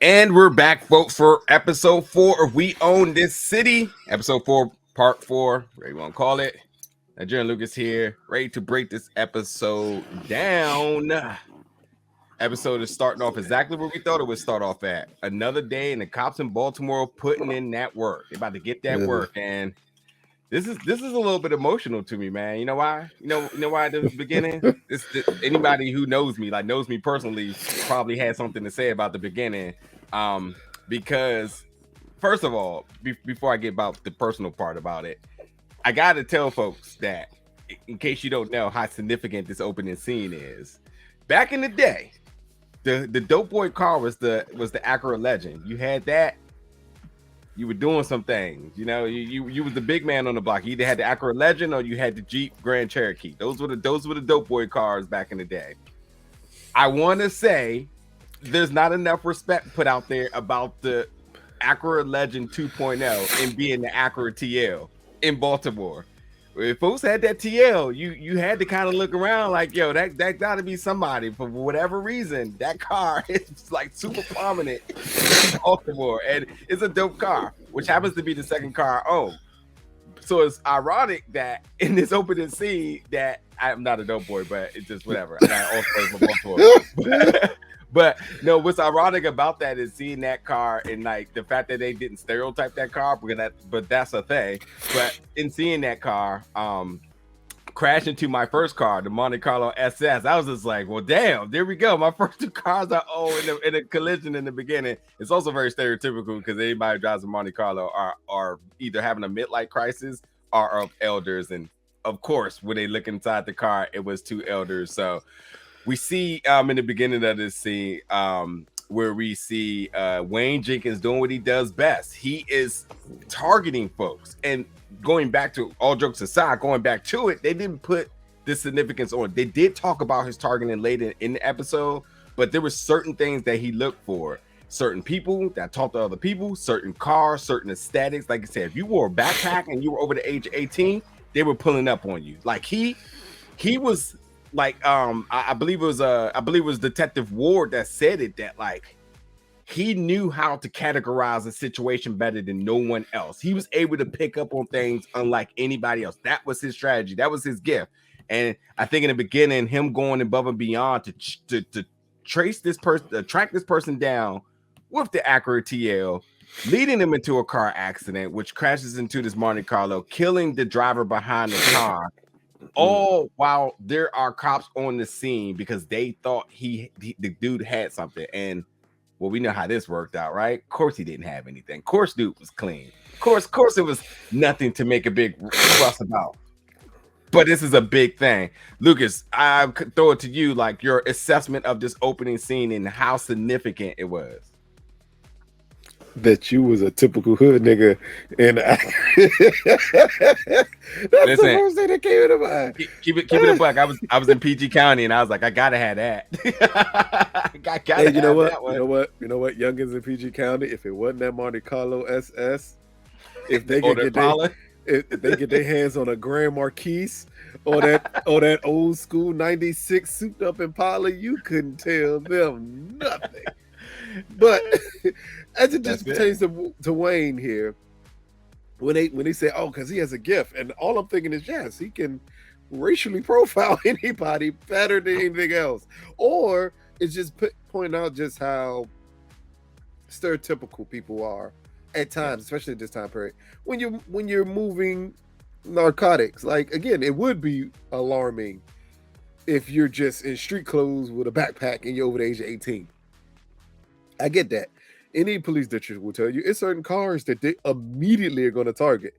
And we're back, folks, for episode 4 of We Own This City. Episode 4, part 4, whatever you want to call it. Nigerian Lucas here, ready to break this episode down. Episode is starting off exactly where we thought it would start off at. Another day, and the cops in Baltimore putting in that work. They're about to get that work, and this is a little bit emotional to me, man. You know why? You know why at the beginning? Anybody who knows me, like knows me personally, probably had something to say about the beginning. Because first of all, before I get about the personal part about it, I gotta tell folks that in case you don't know how significant this opening scene is. Back in the day, the dope boy car was the Acura Legend. You had that. You were doing some things, you know. You was the big man on the block. You either had the Acura Legend or you had the Jeep Grand Cherokee. Those were the dope boy cars back in the day. I want to say there's not enough respect put out there about the Acura Legend 2.0 and being the Acura TL in Baltimore. If folks had that TL, you had to kind of look around like, yo, that got to be somebody. For whatever reason, that car is like super prominent in Baltimore, and it's a dope car, which happens to be the second car I own. So it's ironic that in this opening scene that I'm not a dope boy, but it's just whatever. I got all for Baltimore. But no, what's ironic about that is seeing that car and like the fact that they didn't stereotype that car, but that's a thing. But in seeing that car crash into my first car, the Monte Carlo SS, I was just like, well, damn, there we go. My first two cars I own in a collision in the beginning. It's also very stereotypical because anybody who drives a Monte Carlo are either having a midlife crisis or of elders. And of course, when they look inside the car, it was two elders. So we see in the beginning of this scene where we see Wayne Jenkins doing what he does best. He is targeting folks. And going back to all jokes aside, going back to it, they didn't put the significance on. They did talk about his targeting later in the episode, but there were certain things that he looked for. Certain people that talked to other people, certain cars, certain aesthetics. Like I said, if you wore a backpack and you were over the age of 18, they were pulling up on you. Like he was like I believe it was Detective Ward that said it, that like he knew how to categorize a situation better than no one else. He was able to pick up on things unlike anybody else. That was his strategy. That was his gift. And I think in the beginning, him going above and beyond to trace this person, track this person down with the Acura TL, leading him into a car accident, which crashes into this Monte Carlo, killing the driver behind the car. All while there are cops on the scene because they thought the dude had something. And well, we know how this worked out, right? Of course he didn't have anything. Of course dude was clean. Of course it was nothing to make a big fuss about. But this is a big thing. Lucas, I could throw it to you, like your assessment of this opening scene and how significant it was. That you was a typical hood nigga, and that's the first thing that came into mind. Keep it a buck. I was in PG County, and I was like, I gotta have that. Hey, you know what? Youngins in PG County, if it wasn't that Monte Carlo SS, if they could if they get their hands on a Grand Marquis or that old school '96 souped up Impala, you couldn't tell them nothing. But as it just pertains to Wayne here, when they say, oh, because he has a gift, and all I'm thinking is, yes, he can racially profile anybody better than anything else, or it's just pointing out just how stereotypical people are at times, especially at this time period when you're moving narcotics. Like, again, it would be alarming if you're just in street clothes with a backpack and you're over the age of 18. I get that. Any police district will tell you it's certain cars that they immediately are going to target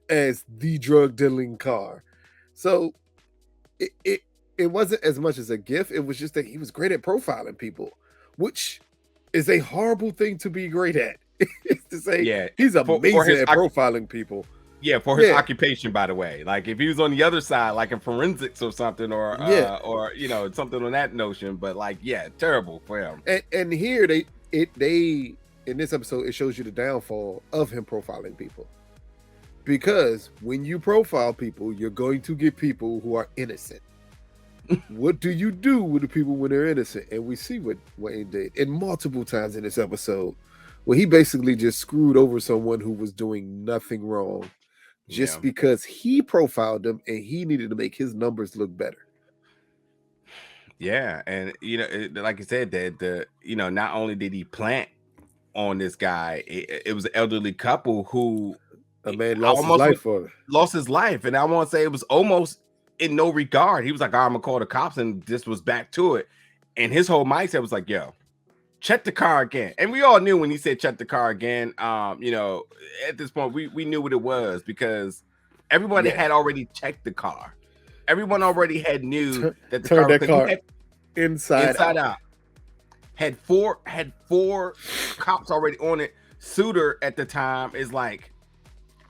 as the drug dealing car. So it wasn't as much as a gift. It was just that he was great at profiling people, which is a horrible thing to be great at. To say, he's amazing at profiling people. Yeah, for his occupation, by the way. Like if he was on the other side, like in forensics or something, or you know, something on that notion. But like, terrible for him. And here they in this episode, it shows you the downfall of him profiling people. Because when you profile people, you're going to get people who are innocent. What do you do with the people when they're innocent? And we see what Wayne did and multiple times in this episode, where he basically just screwed over someone who was doing nothing wrong just because he profiled them and he needed to make his numbers look better. Yeah, and like you said, that not only did he plant on this guy, it was an elderly couple who a man lost his life, and I want to say it was almost in no regard. He was like, I'm gonna call the cops, and this was back to it. And his whole mindset was like, yo, check the car again. And we all knew when he said check the car again, at this point we knew what it was, because everybody had already checked the car. Everyone already knew that the car inside out. Had four cops already on it. Suter at the time is like,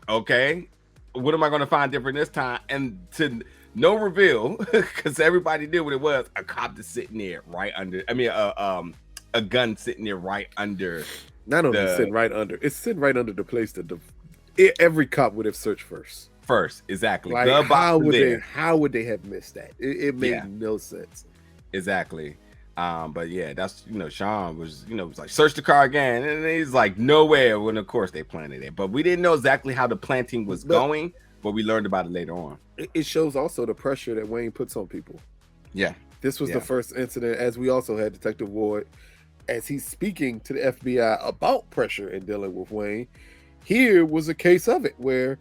okay, what am I going to find different this time? And to no reveal, because everybody knew what it was. A cop that's sitting there right under. I mean, a gun sitting there right under. Not only sitting right under, it's sitting right under the place that every cop would have searched first. Exactly. Like, how would they have missed that? It made no sense. Exactly. But yeah, that's Sean was was like, search the car again, and he's like, nowhere. When of course they planted it, but we didn't know exactly how the planting was going, but we learned about it later on. It shows also the pressure that Wayne puts on people. Yeah, this was the first incident, as we also had Detective Ward, as he's speaking to the FBI about pressure in dealing with Wayne. Here was a case of it where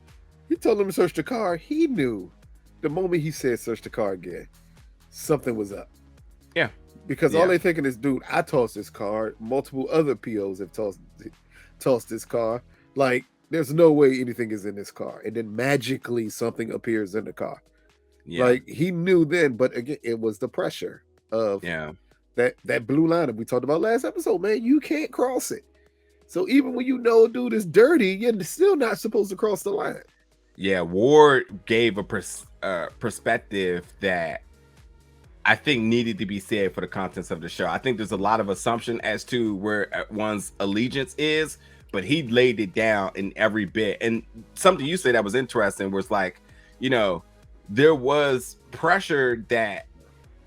he told him to search the car. He knew the moment he said search the car again, something was up. Yeah. Because all they thinking is, dude, I tossed this car. Multiple other POs have tossed this car. Like, there's no way anything is in this car. And then magically something appears in the car. Yeah. Like, he knew then, but again, it was the pressure of that blue line that we talked about last episode, man. You can't cross it. So even when you know a dude is dirty, you're still not supposed to cross the line. Yeah, Ward gave a perspective that I think needed to be said for the contents of the show. I think there's a lot of assumption as to where one's allegiance is, but he laid it down in every bit. And something you said that was interesting was like, there was pressure that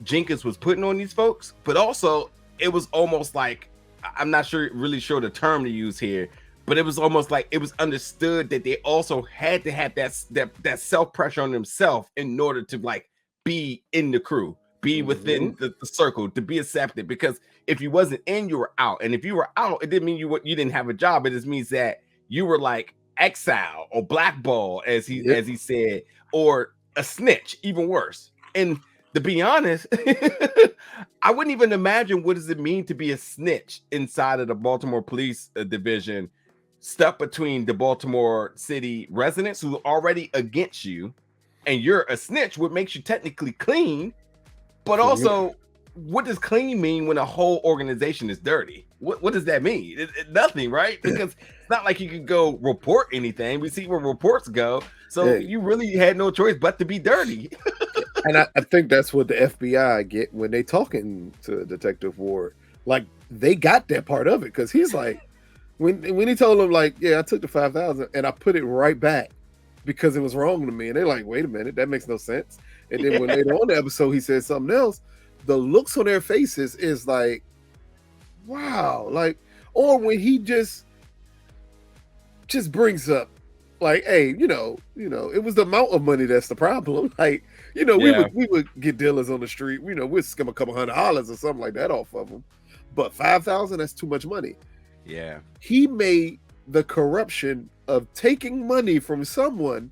Jenkins was putting on these folks, but also it was almost like, I'm not really sure the term to use here, but it was almost like it was understood that they also had to have that self pressure on themselves in order to like be in the crew, be within the circle, to be accepted. Because if you wasn't in, you were out, and if you were out, it didn't mean you didn't have a job. It just means that you were like exiled or blackballed, as he said, or a snitch, even worse. And to be honest, I wouldn't even imagine what does it mean to be a snitch inside of the Baltimore Police Division, stuck between the Baltimore City residents who are already against you, and you're a snitch, what makes you technically clean. But also, what does clean mean when a whole organization is dirty? What does that mean? Nothing, right? Because it's not like you could go report anything. We see where reports go. So you really had no choice but to be dirty. And I think that's what the FBI get when they talking to Detective Ward. Like, they got that part of it, because he's like, when he told them, like, I took the $5,000 and I put it right back because it was wrong to me. And they're like, wait a minute, that makes no sense. And then when later on the episode he said something else, the looks on their faces is like, wow. Like, or when he just brings up, like, hey, it was the amount of money that's the problem. Like, we would get dealers on the street, we'd skim a couple $100 or something like that off of them. But $5,000, that's too much money. Yeah. He made the corruption of taking money from someone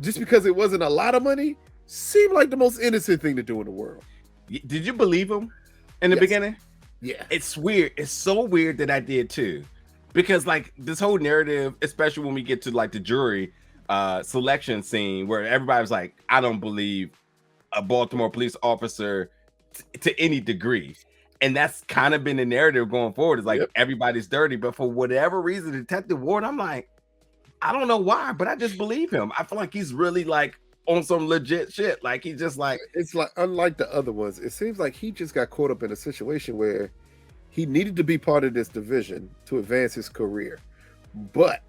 just because it wasn't a lot of money seem like the most innocent thing to do in the world. Did you believe him in the beginning? Yeah. It's weird. It's so weird that I did too. Because like this whole narrative, especially when we get to like the jury selection scene where everybody was like, I don't believe a Baltimore police officer to any degree. And that's kind of been the narrative going forward. It's like everybody's dirty, but for whatever reason, Detective Ward, I'm like, I don't know why, but I just believe him. I feel like he's really like on some legit shit. Like he's just like, it's like, unlike the other ones, it seems like he just got caught up in a situation where he needed to be part of this division to advance his career, but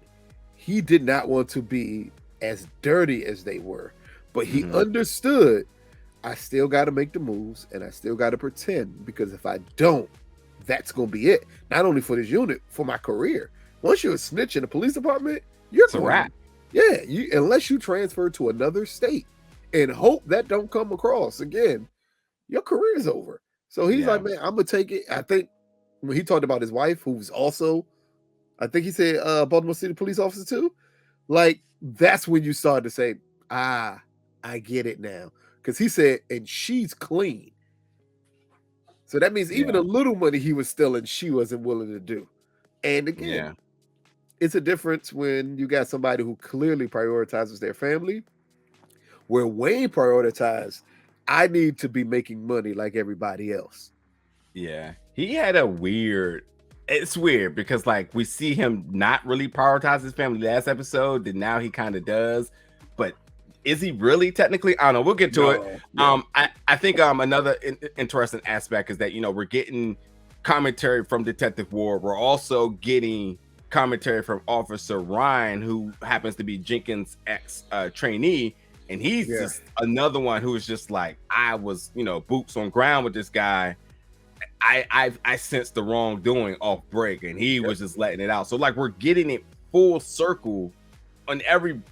he did not want to be as dirty as they were. But he understood, I still got to make the moves and I still got to pretend, because if I don't, that's going to be it. Not only for this unit, for my career. Once you're a snitch in the police department, you're a wrap. Yeah, unless you transfer to another state and hope that don't come across again, your career is over. So he's like, man, I'm going to take it. I think when he talked about his wife, who's also, I think he said Baltimore City police officer too, like, that's when you start to say, I get it now. Because he said, and she's clean. So that means even a little money he was stealing, she wasn't willing to do. And again, it's a difference when you got somebody who clearly prioritizes their family, where Wayne prioritized, I need to be making money like everybody else. Yeah. He had it's weird because like we see him not really prioritize his family last episode, then now he kind of does. But is he really technically? I don't know. We'll get to it. Yeah. I think another interesting aspect is that, you know, we're getting commentary from Detective Ward. We're also getting commentary from Officer Ryan, who happens to be Jenkins' ex-trainee. And he's just another one who is just like, I was, you know, boots on ground with this guy. I sensed the wrongdoing off break, and he was just letting it out. So like we're getting it full circle on every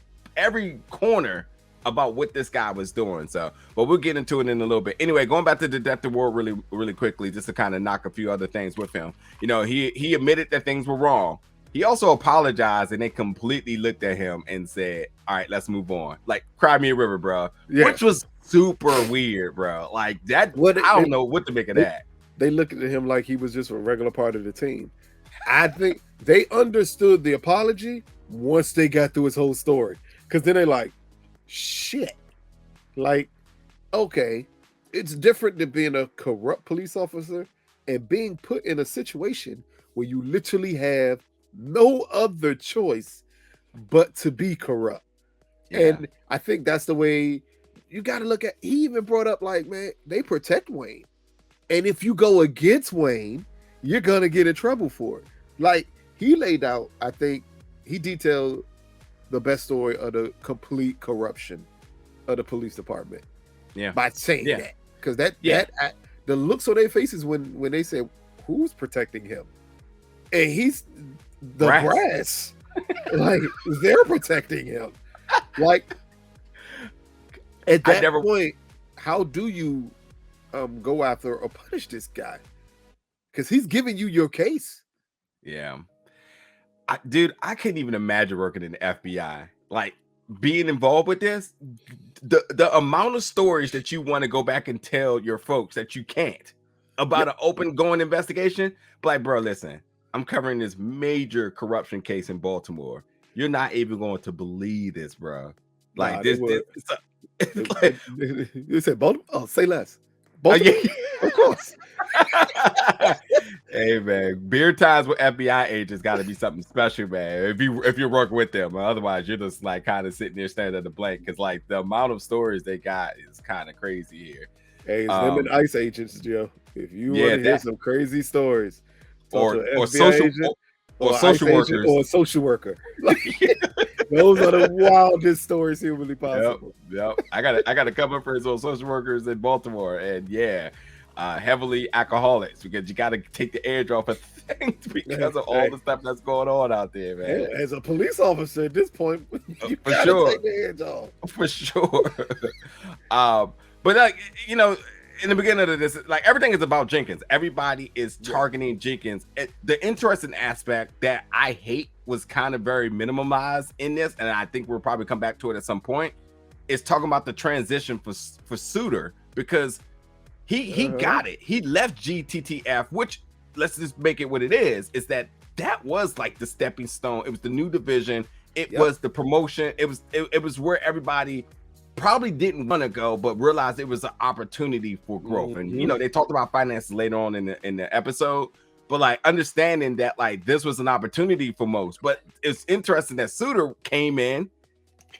corner about what this guy was doing. So, but we'll get into it in a little bit. Anyway, going back to Detective Ward really quickly, just to kind of knock a few other things with him. You know, he admitted that things were wrong. He also apologized, and they completely looked at him and said, all right, let's move on. Like, cry me a river, bro. Yeah. Which was super weird, bro. Like that, I don't know what to make of that. They looked at him like he was just a regular part of the team. I think they understood the apology once they got through his whole story. Because then they're like, shit. Like, okay, it's different than being a corrupt police officer and being put in a situation where you literally have no other choice but to be corrupt. Yeah. And I think that's the way you got to look at. He even brought up, like, man, they protect Wayne. And if you go against Wayne, you're going to get in trouble for it. Like, he laid out, I think, he detailed the best story of the complete corruption of the police department. Yeah. By saying that. Because the looks on their faces when they said, who's protecting him? And he's the brass. Like, they're protecting him. Like, at that point, how do you go after or punish this guy? Because he's giving you your case. Yeah. Dude, I couldn't even imagine working in the FBI. Like, being involved with this, the amount of stories that you want to go back and tell your folks that you can't about an open going investigation. But like, bro, listen, I'm covering this major corruption case in Baltimore. You're not even going to believe this, bro. Like, you said Baltimore? Oh, say less. Baltimore? Of course. Hey man, beer times with FBI agents got to be something special, man. If you're working with them, otherwise you're just like kind of sitting there staring at the blank, because like the amount of stories they got is kind of crazy here. Hey, it's them and ICE agents, Joe. If you want to hear some crazy stories, or social agent, or social workers or a social worker, those are the wildest stories humanly possible. Yep. I got a couple of friends on social workers in Baltimore, and heavily alcoholics, because you got to take the edge off of things because of all the stuff that's going on out there, man. Yeah, as a police officer at this point, you for sure, take the edge off. For sure. But like, you know, in the beginning of this, like, everything is about Jenkins. Everybody is targeting Jenkins. The interesting aspect that I hate was kind of very minimalized in this, and I think we'll probably come back to it at some point, is talking about the transition for Suter, because he got it. He left GTTF, which, let's just make it what it is that was like the stepping stone. It was the new division. It was the promotion. It was where everybody probably didn't want to go, but realized it was an opportunity for growth. Mm-hmm. And, you know, they talked about finances later on in the episode, but like understanding that like this was an opportunity for most. But it's interesting that Suter came in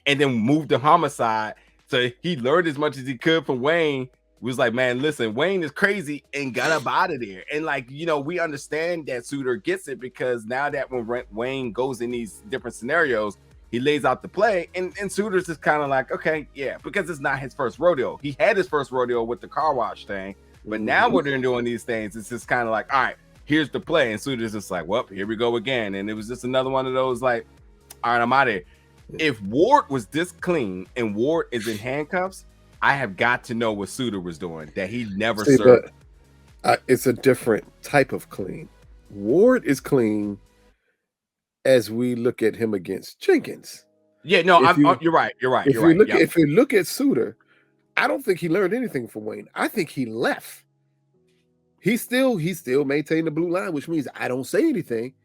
and then moved to homicide. So he learned as much as he could from Wayne. Was like, man, listen, Wayne is crazy, and got up out of there. And like, you know, we understand that Suter gets it, because now that when Wayne goes in these different scenarios, He lays out the play, and Suiter's is kind of like, okay, yeah, because it's not his first rodeo. He had his first rodeo with the car wash thing, but now when they're doing these things, it's just kind of like, all right, here's the play, and Suiter's just like, well, here we go again, and it was just another one of those like, all right, I'm out of here. If Ward was this clean and Ward is in handcuffs, I have got to know what Suiter was doing that he never served. It's a different type of clean. Ward is clean as we look at him against Jenkins. Yeah, no, you're right. If you look at Suiter, I don't think he learned anything from Wayne. I think he left. He still maintained the blue line, which means I don't say anything,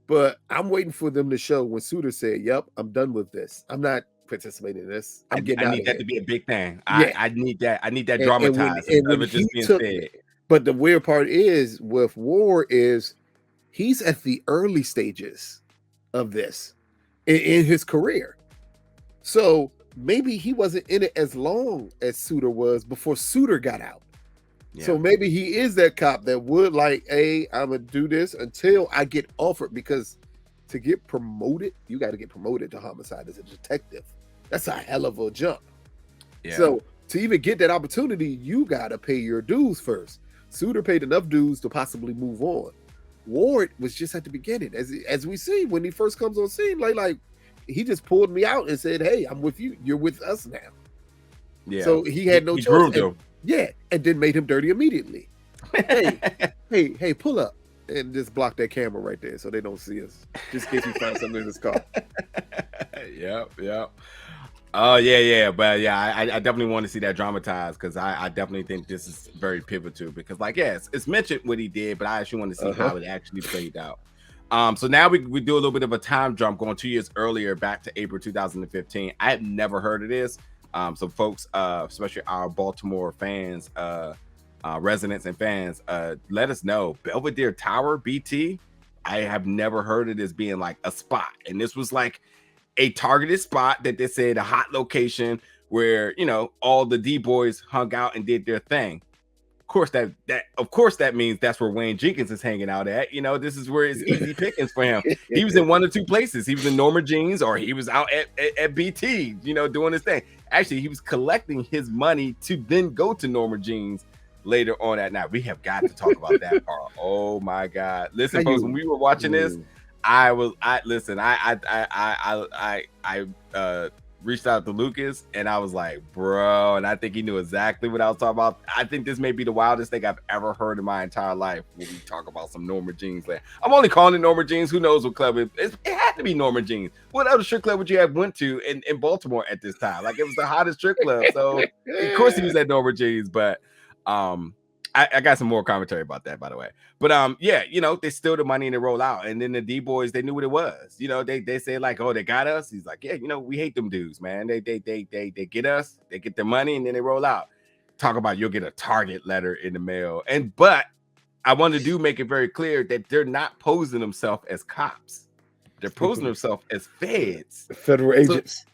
but I'm waiting for them to show when Suiter said, "Yep, I'm done with this. I'm not participating in this. I'm getting out of here." I need that to be a big thing. I need that. I need that dramatized instead of it just being said. But the weird part is with Ward is he's at the early stages of this in his career. So maybe he wasn't in it as long as Suiter was before Suiter got out. Yeah. So maybe he is that cop that would like, hey, I'm going to do this until I get offered, because to get promoted, you got to get promoted to homicide as a detective. That's a hell of a jump. Yeah. So to even get that opportunity, you got to pay your dues first. Suiter paid enough dues to possibly move on. Ward was just at the beginning, as we see when he first comes on scene, like he just pulled me out and said, "Hey, I'm with you. You're with us now." Yeah. So he had no choice. And then made him dirty immediately. hey, pull up and just block that camera right there so they don't see us. Just in case you find something in this car. Yep. Oh yeah, but yeah, I definitely want to see that dramatized, because I definitely think this is very pivotal, because like, yes, it's mentioned what he did, but I actually want to see how it actually played out. So now we do a little bit of a time jump, going 2 years earlier, back to April 2015. I had never heard of this. So folks, especially our Baltimore fans, residents and fans, let us know. Belvedere Tower, BT, I have never heard of this being like a spot, and this was like a targeted spot that they said a hot location where, you know, all the D-boys hung out and did their thing. Of course that means that's where Wayne Jenkins is hanging out at. You know, this is where it's easy pickings for him. He was in one or two places. He was in Norma Jean's, or he was out at BT, you know, doing his thing. Actually, he was collecting his money to then go to Norma Jean's later on that night. We have got to talk about that part. Oh my God. Listen, folks, when we were watching this, I reached out to Lucas and I was like, bro, and I think he knew exactly what I was talking about. I think this may be the wildest thing I've ever heard in my entire life when we talk about some Norma Jean's. I'm only calling it Norma Jean's. Who knows what club it is? It had to be Norma Jean's. What other strip club would you have went to in Baltimore at this time? Like, it was the hottest strip club. So of course he was at Norma Jean's, but I got some more commentary about that, by the way. But yeah, you know, they steal the money and they roll out. And then the D-boys, they knew what it was. You know, they say like, oh, they got us. He's like, yeah, you know, we hate them dudes, man. They get us, they get their money, and then they roll out. Talk about you'll get a target letter in the mail. But I want to make it very clear that they're not posing themselves as cops. They're posing themselves as feds. Federal agents.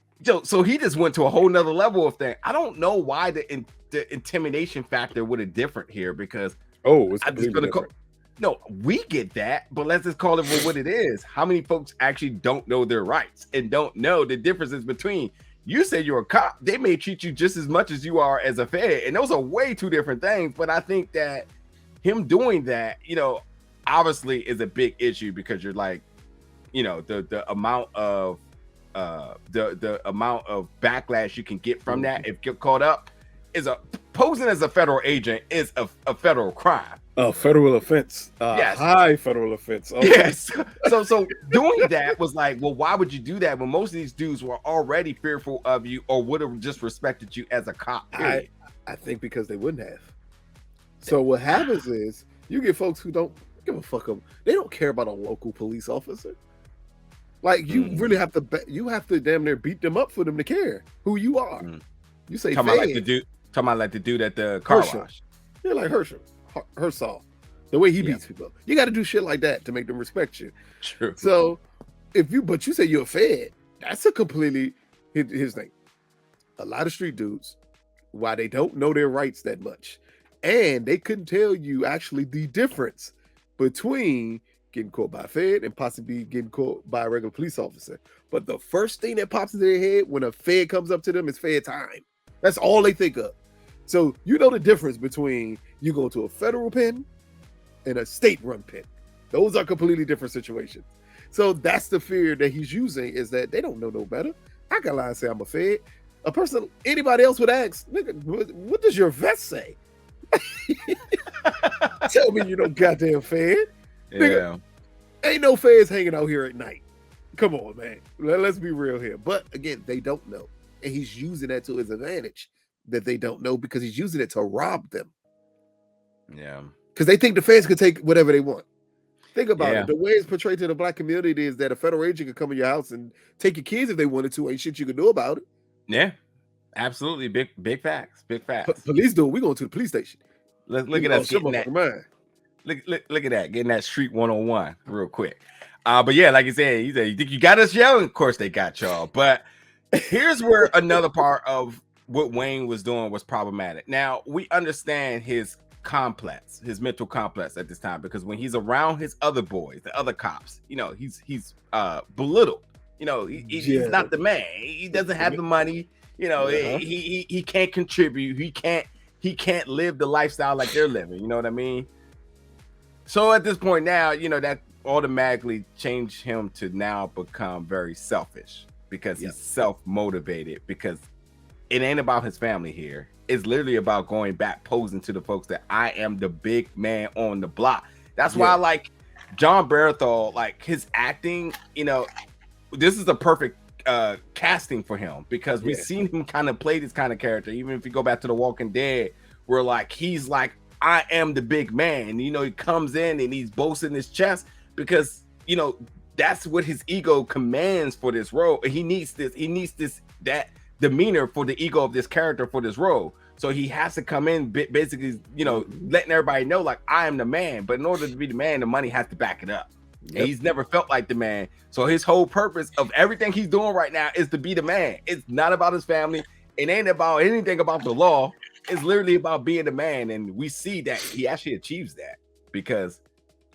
So he just went to a whole nother level of thing. I don't know why the intimidation factor would have different here, because it's completely different. No, we get that, but let's just call it for what it is. How many folks actually don't know their rights and don't know the differences between, you say you're a cop, they may treat you just as much as you are as a fed, and those are way two different things. But I think that him doing that, you know, obviously is a big issue, because you're like, you know, the amount of the amount of backlash you can get from that if you get caught up is posing as a federal agent is a federal crime. A federal offense. Yes. High federal offense. Okay. Yes. So doing that was like, well, why would you do that when most of these dudes were already fearful of you or would have just respected you as a cop? I think because they wouldn't have. So what happens is you get folks who don't give a fuck. They don't care about a local police officer. Like, you really have to damn near beat them up for them to care who you are. You say talking about like the dude at the car wash. Yeah, like Herschel, the way he beats people up. You got to do shit like that to make them respect you. True. So but you say you're a fed, that's a completely, his thing. A lot of street dudes, why they don't know their rights that much, and they couldn't tell you actually the difference between getting caught by a Fed and possibly getting caught by a regular police officer. But the first thing that pops into their head when a Fed comes up to them is Fed time. That's all they think of. So you know the difference between you go to a federal pen and a state-run pen. Those are completely different situations. So that's the fear that he's using, is that they don't know no better. I can lie and say I'm a Fed. A person, anybody else would ask, nigga, what does your vest say? Tell me you no goddamn Fed. Yeah. Nigga, ain't no Feds hanging out here at night. Come on, man. Let's be real here. But again, they don't know. And he's using that to his advantage, that they don't know, because he's using it to rob them. Yeah. Because they think the Feds could take whatever they want. Think about it. The way it's portrayed to the black community is that a federal agent could come in your house and take your kids if they wanted to. Ain't shit you could do about it. Yeah. Absolutely. Big facts. Big facts. Police do it. We going to the police station. Look at us getting that. Look at that. Getting that street 101 real quick. But yeah, like you said, you think you got us, yo? Of course they got y'all. But here's where another part of what Wayne was doing was problematic. Now, we understand his mental complex at this time, because when he's around his other boys, the other cops, you know, he's belittled. You know, he's not the man. He doesn't have the money. You know, he can't contribute. He can't live the lifestyle like they're living. You know what I mean? So at this point now, you know, that automatically changed him to now become very selfish, because he's self-motivated, because it ain't about his family here. It's literally about going back, posing to the folks that I am the big man on the block. That's why I like John Barathol, like his acting, you know, this is a perfect casting for him, because we've seen him kind of play this kind of character. Even if you go back to The Walking Dead, where like he's like, I am the big man. You know, he comes in and he's boasting his chest, because, you know, that's what his ego commands for this role. He needs that demeanor for the ego of this character for this role. So he has to come in basically, you know, letting everybody know, like, I am the man. But in order to be the man, the money has to back it up. And he's never felt like the man. So his whole purpose of everything he's doing right now is to be the man. It's not about his family. It ain't about anything about the law. It's literally about being the man. And we see that he actually achieves that, because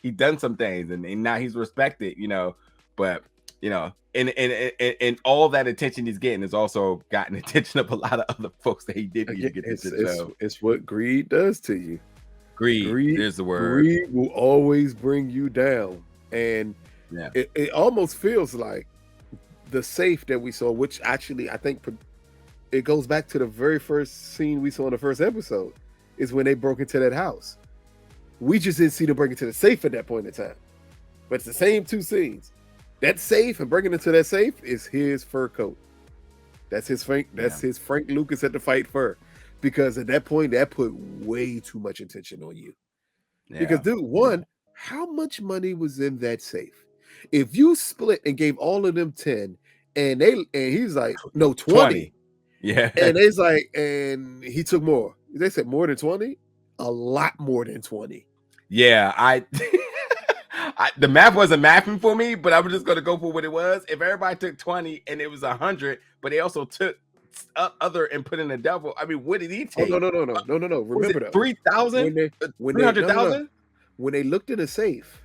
he done some things and now he's respected, you know. But, you know, and all that attention he's getting has also gotten attention of a lot of other folks that he didn't even get attention. It's what greed does to you. Greed is the word. Greed will always bring you down. And it almost feels like the safe that we saw, which actually I think it goes back to the very first scene we saw in the first episode, is when they broke into that house. We just didn't see them break into the safe at that point in time. But it's the same two scenes. That safe and breaking into that safe is his fur coat. That's his Frank. That's his Frank Lucas at the fight fur. Because at that point, that put way too much attention on you. Yeah. Because dude, how much money was in that safe? If you split and gave all of them 10, and he's like, no, 20. Yeah. And it's like, and he took more. They said more than 20? A lot more than 20. Yeah, the math wasn't mathing for me, but I was just going to go for what it was. If everybody took 20 and it was 100, but they also took other and put in the devil, I mean, what did he take? Oh, no. Remember that 3,000? 300,000? When they looked in the safe,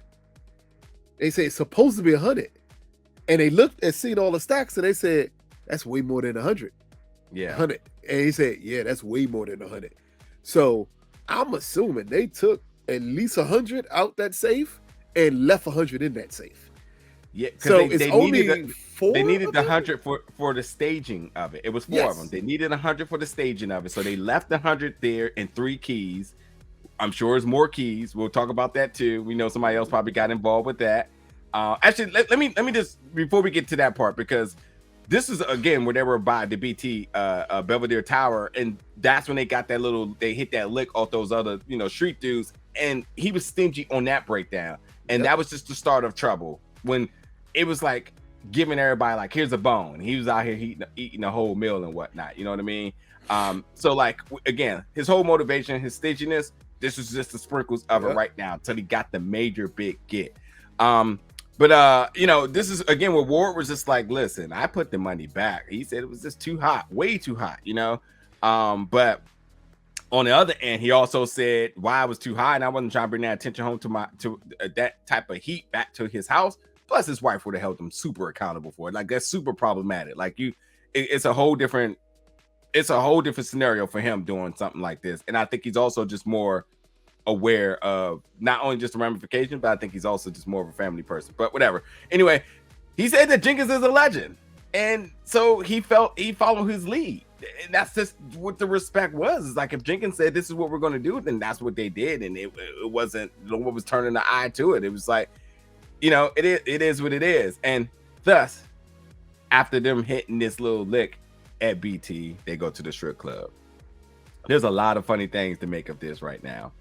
they said it's supposed to be 100, and they looked and seen all the stacks, and they said that's way more than 100. Yeah, 100, and he said, yeah, that's way more than 100. So I'm assuming they took at least 100 out that safe and left 100 in that safe. Yeah, so it's only 4. They needed the 100 for the staging of it. It was 4 of them. They needed 100 for the staging of it, so they left 100 there and 3 keys. I'm sure it's more keys. We'll talk about that too. We know somebody else probably got involved with that. Actually, let me just, before we get to that part, because this is again where they were by the BT Belvedere Tower, and that's when they got they hit that lick off those other, you know, street dudes, and he was stingy on that breakdown, and that was just the start of trouble, when it was like giving everybody like, here's a bone. He was out here eating a whole meal and whatnot. You know what I mean? So like, again, his whole motivation, his stinginess, this was just the sprinkles of it right now until he got the major big get. But you know, this is again where Ward was just like, listen, I put the money back. He said it was just too hot, way too hot, you know. But on the other end, he also said why I was too high and I wasn't trying to bring that attention home to that type of heat back to his house. Plus, his wife would have held him super accountable for it. Like, that's super problematic. Like, it's a whole different scenario for him doing something like this. And I think he's also just more aware of not only just the ramifications, but I think he's also just more of a family person. But whatever. Anyway, he said that Jenkins is a legend. And so he followed his lead. And that's just what the respect was. It's like, if Jenkins said this is what we're going to do, then that's what they did. And it wasn't no one was turning the eye to it. It was like, it is what it is. And thus, after them hitting this little lick at BT, they go to the strip club. There's a lot of funny things to make of this right now.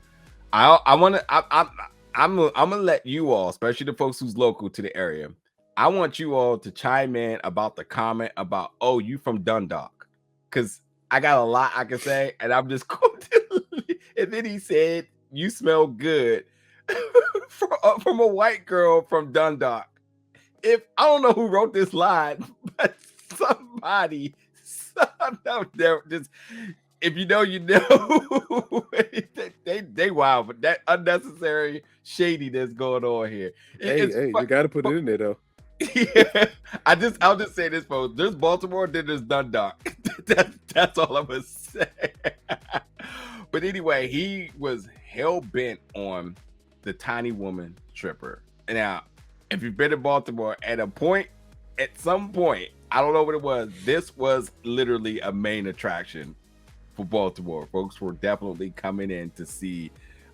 I'm gonna let you all, especially the folks who's local to the area, I want you all to chime in about the comment about, oh, you from Dundalk, because I got a lot I can say, and I'm just going to. And then he said, "You smell good," from a white girl from Dundalk. If I don't know who wrote this line, but somebody, just. If you know, you know. they wild, but that unnecessary shadiness going on here. You got to put it in there though. Yeah, I'll just say this, folks. There's Baltimore, then there's Dundalk. That's all I'm gonna say. But anyway, he was hell bent on the tiny woman stripper. Now, if you've been in Baltimore, at some point, I don't know what it was. This was literally a main attraction for Baltimore. Folks were definitely coming in to see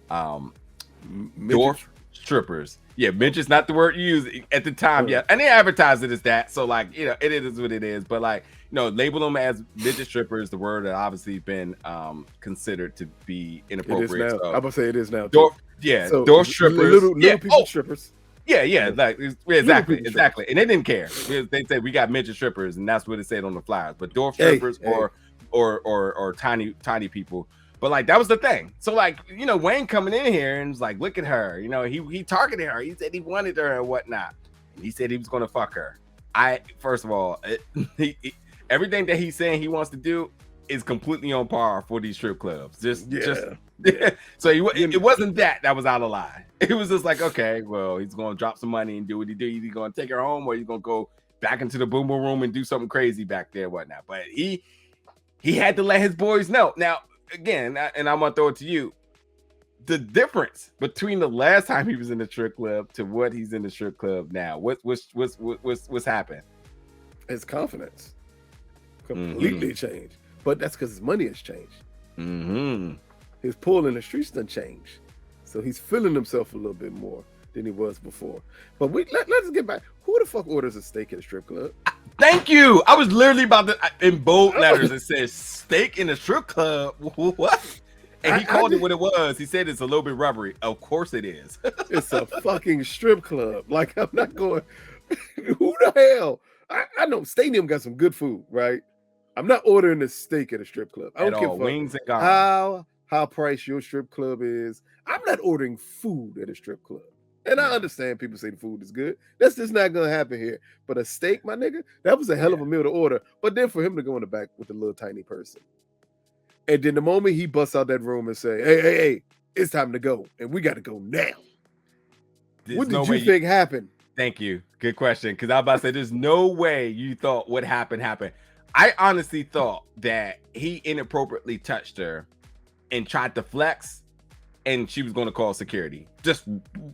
dwarf strippers. Yeah, midget's not the word you use at the time. Yeah, and they advertised it as that. So, like, it is what it is. But, like, label them as midget strippers, the word that obviously been considered to be inappropriate. It is now. I'm gonna say it is now. Dwarf strippers, little people strippers. Yeah, like exactly. And they didn't care. They said we got midget strippers, and that's what it said on the flyers. But dwarf strippers or tiny people. But, like, that was the thing. So, like, Wayne coming in here and was like, look at her. He targeted her. He said he wanted her and whatnot. And he said he was going to fuck her. First of all, everything that he's saying he wants to do is completely on par for these strip clubs. So it wasn't that was out of line. It was just like, okay, well, he's going to drop some money and do what he do. He's going to take her home, or he's going to go back into the boom boom room and do something crazy back there and whatnot. But he had to let his boys know. Now, again, and I'm gonna throw it to you, the difference between the last time he was in the strip club to what he's in the strip club now, what's happened? His confidence completely changed, but that's because his money has changed. Mm-hmm. His pull in the streets done changed, so he's feeling himself a little bit more than he was before. But let's get back. Who the fuck orders a steak at a strip club? Thank you. I was literally about to, in bold letters, it says steak in a strip club. What? And he called it what it was. He said it's a little bit rubbery. Of course it is. It's a fucking strip club. Like, I'm not going, who the hell? I know Stadium got some good food, right? I'm not ordering a steak at a strip club. I don't care wings and gone. How priced your strip club is. I'm not ordering food at a strip club. And I understand people say the food is good. That's just not going to happen here. But a steak, my nigga, that was a hell of a meal to order. But then for him to go in the back with the little tiny person. And then the moment he busts out that room and say, hey, it's time to go. And we got to go now. What did you think happened? Thank you. Good question. Because I was about to say, there's no way you thought what happened. I honestly thought that he inappropriately touched her and tried to flex, and she was going to call security. Just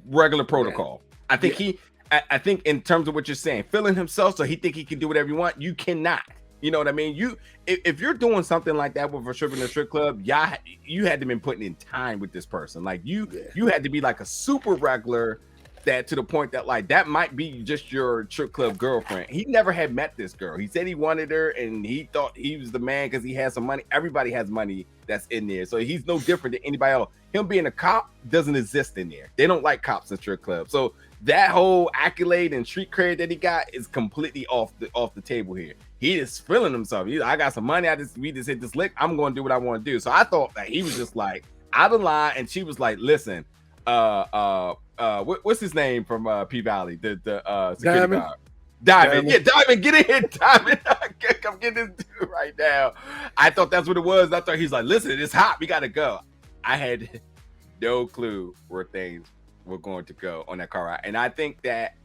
regular protocol. I think I think in terms of what you're saying, feeling himself, so he think he can do whatever you want. You cannot. You know what I mean? If you're doing something like that with a stripper in a strip club, you had to been putting in time with this person. Like you had to be like a super regular, that to the point that like that might be just your strip club girlfriend. He never had met this girl. He said he wanted her and he thought he was the man because he had some money. Everybody has money that's in there, so he's no different than anybody else. Him being a cop doesn't exist in there. They don't like cops in strip clubs. So that whole accolade and street cred that he got is completely off the table here. He is feeling himself. I got some money. We just hit this lick. I'm going to do what I want to do. So I thought that he was just like out of line, and she was like, "Listen, what's his name from P Valley? The security guard. Diamond. Yeah, Diamond, get in here, Diamond. Come get this dude right now. I thought that's what it was. I thought he's like, listen, it's hot. We got to go. I had no clue where things were going to go on that car ride. And I think that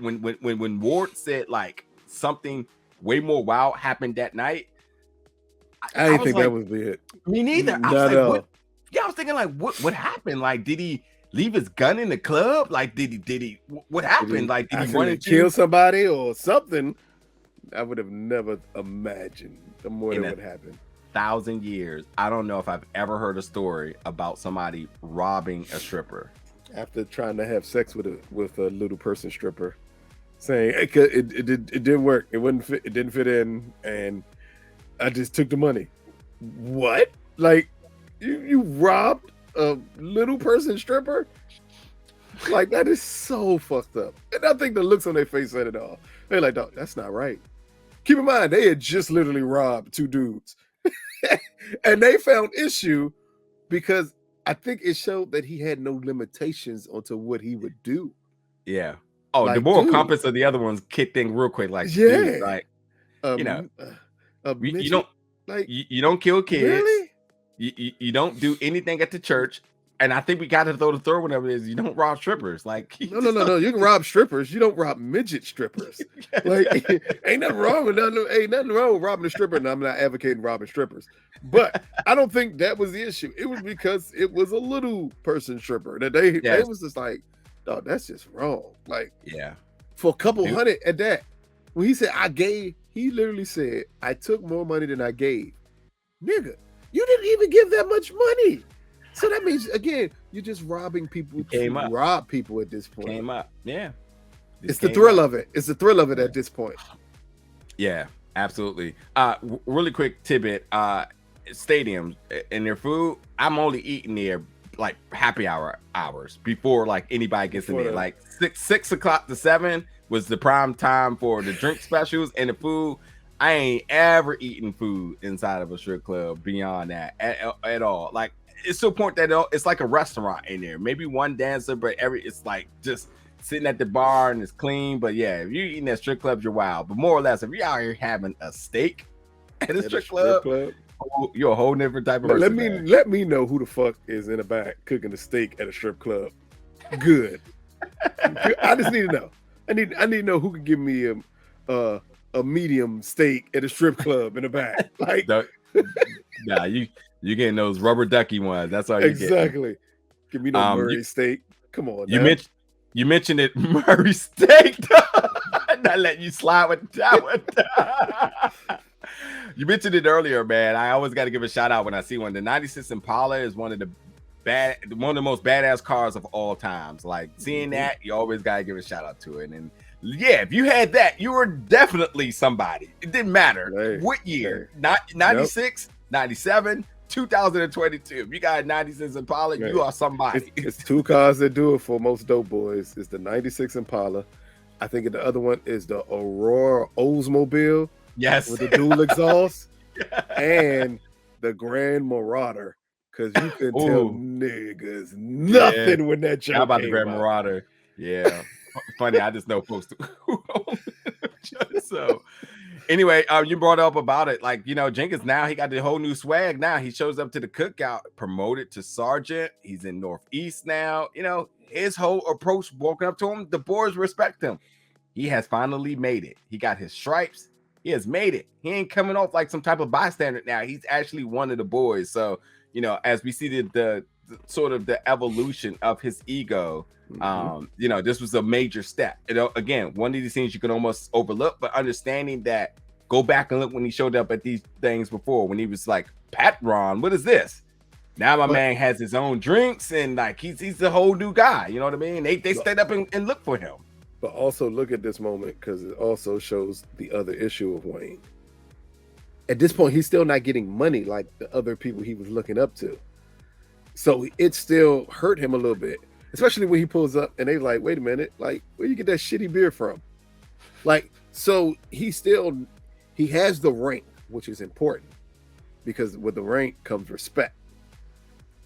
when Ward said like something way more wild happened that night, I didn't think that was it. Me neither. I was like, what? Yeah, I was thinking like, what happened? Like, did he leave his gun in the club? Like, did he? What happened? Like, did he want to kill somebody or something? I would have never imagined the more that would happen. 1,000 years. I don't know if I've ever heard a story about somebody robbing a stripper after trying to have sex with a little person stripper, saying it didn't work. It wouldn't fit. It didn't fit in, and I just took the money. What? Like, you robbed a little person stripper? Like, that is so fucked up. And I think the looks on their face said it all. They're like, dog, that's not right. Keep in mind, they had just literally robbed 2 dudes. And they found issue because I think it showed that he had no limitations onto what he would do. Yeah. Oh, like, the moral compass of the other ones kicked in real quick. Like, yeah. Dude, like, you know, you don't like you don't kill kids. Really? You don't do anything at the church. And I think we got to throw the third one up is you don't rob strippers. Like, no. You can rob strippers. You don't rob midget strippers. Like, ain't nothing wrong with robbing a stripper. And I'm not advocating robbing strippers, but I don't think that was the issue. It was because it was a little person stripper that they was just like, dog, that's just wrong. Like, yeah, for a couple hundred at that. When he said he literally said, I took more money than I gave. Nigga, you didn't even give that much money. So that means, again, you're just robbing people to rob people at this point. Came up, yeah. It's the thrill of it. It's the thrill of it at this point. Yeah, absolutely. Really quick tidbit. Stadiums and their food, I'm only eating there like happy hours before like anybody gets in there. Like 6 o'clock to 7 was the prime time for the drink specials and the food. I ain't ever eaten food inside of a strip club beyond that at all. Like, it's to a point that it's like a restaurant in there. Maybe one dancer, but it's like just sitting at the bar and it's clean. But yeah, if you're eating at strip clubs, you're wild. But more or less, if you're out here having a steak at a strip club, you're a whole different type of person. Let me know who the fuck is in the back cooking a steak at a strip club. Good. I just need to know. I need to know who can give me a medium steak at a strip club in the back. Like, nah, you getting those rubber ducky ones. That's all you get. Exactly. Give me no Murray steak. Come on. You mentioned it, Murray steak. Not letting you slide with that one. You mentioned it earlier, man. I always got to give a shout out when I see one. The 96 Impala is one of the most badass cars of all times. Like, seeing that, you always got to give a shout out to it. And yeah, if you had that, you were definitely somebody. It didn't matter what year. 96, 97, 2022. If you got a 96 Impala, you are somebody. It's 2 cars that do it for most dope boys. It's the 96 Impala. I think the other one is the Aurora Oldsmobile. Yes. With the dual exhaust. And the Grand Marauder. Because you can tell niggas nothing when that jump. How about the Grand Marauder? Yeah. Funny, I just know folks who own it. So anyway, you brought up about it. Like, you know, Jenkins now, he got the whole new swag now. He shows up to the cookout, promoted to sergeant. He's in Northeast now. You know, his whole approach, walking up to him, the boys respect him. He has finally made it. He got his stripes. He has made it. He ain't coming off like some type of bystander now. He's actually one of the boys. So, you know, as we see the sort of the evolution of his ego, you know, this was a major step. You know, again, one of these things you can almost overlook, but understanding that, go back and look when he showed up at these things before, when he was like, Pat Ron, what is this? Now my man has his own drinks and like he's a whole new guy. You know what I mean? They stayed up and looked for him. But also look at this moment, because it also shows the other issue of Wayne. At this point, he's still not getting money like the other people he was looking up to. So it still hurt him a little bit, especially when he pulls up and they're like, wait a minute, like, where you get that shitty beer from? Like, so he has the rank, which is important, because with the rank comes respect.